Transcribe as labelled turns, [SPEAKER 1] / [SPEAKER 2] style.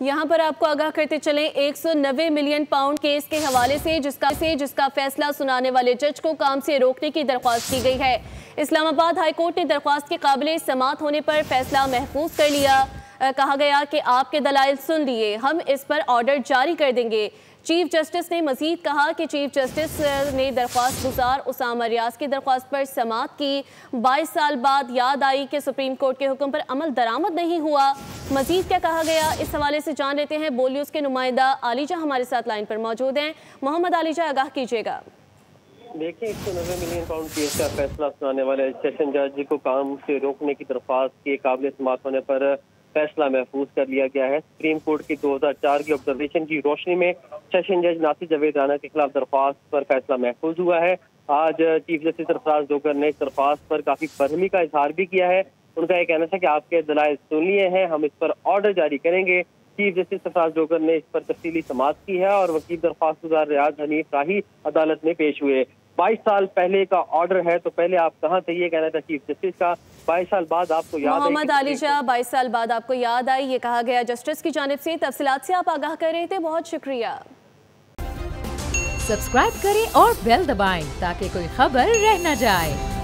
[SPEAKER 1] यहाँ पर आपको आगाह करते चलें 190 मिलियन पाउंड केस के हवाले से जिसका फैसला सुनाने वाले जज को काम से रोकने की दरख्वास्त की गई है। इस्लामाबाद हाई कोर्ट ने दरख्वास्त के काबिल समाअत होने पर फैसला महफूज कर लिया। कहा गया कि आपके दलाइल सुन लिए, हम इस पर ऑर्डर जारी कर देंगे। चीफ जस्टिस ने मजीद कहा कि चीफ जस्टिस ने दरख्वास्त गुजार उसामा रियाज की दरख्वास्त पर समाअत की। 22 साल बाद याद आई कि सुप्रीम कोर्ट के हुक्म पर अमल दरामद नहीं हुआ। मजीद क्या कहा गया, इस हवाले से जान लेते हैं। बोल न्यूज़ के नुमाइंदा आलिजा हमारे साथ लाइन पर मौजूद हैं। मोहम्मद आलिजा, आगाह कीजिएगा।
[SPEAKER 2] देखिए, 190 मिलियन पाउंड केस का फैसला सुनाने वाले सेशन जज को काम से रोकने की दरख्वास्त के काबिल समाअत होने पर फैसला महफूज कर लिया गया है। सुप्रीम कोर्ट की 2004 की ऑब्जर्वेशन की रोशनी में सेशन जज नासिर जावेद राना के खिलाफ दरख्वास्त पर फैसला महफूज हुआ है। आज चीफ जस्टिस सरफराज जोकर ने इस दरख्वास्त पर काफी बरहमी का इजहार भी किया है। उनका ये कहना था कि आपके दलाइल सुन लिए हैं, हम इस पर ऑर्डर जारी करेंगे। चीफ जस्टिस सरफराज जोकर ने इस पर तफसीली समाअत की है और वकील दरख्वास्त गुजार रियाज हनीफ राही अदालत में पेश हुए। 22 साल पहले का ऑर्डर है, तो पहले आप कहाँ थे, ये कहना था चीफ जस्टिस का। 22 साल बाद आपको याद,
[SPEAKER 1] मोहम्मद आलिजा, 22 साल बाद आपको याद आई, ये कहा गया जस्टिस की जानिब से। तफसीलात से आप आगाह कर रहे थे, बहुत शुक्रिया।
[SPEAKER 3] सब्सक्राइब करें और बेल दबाएं ताकि कोई खबर रह न जाए।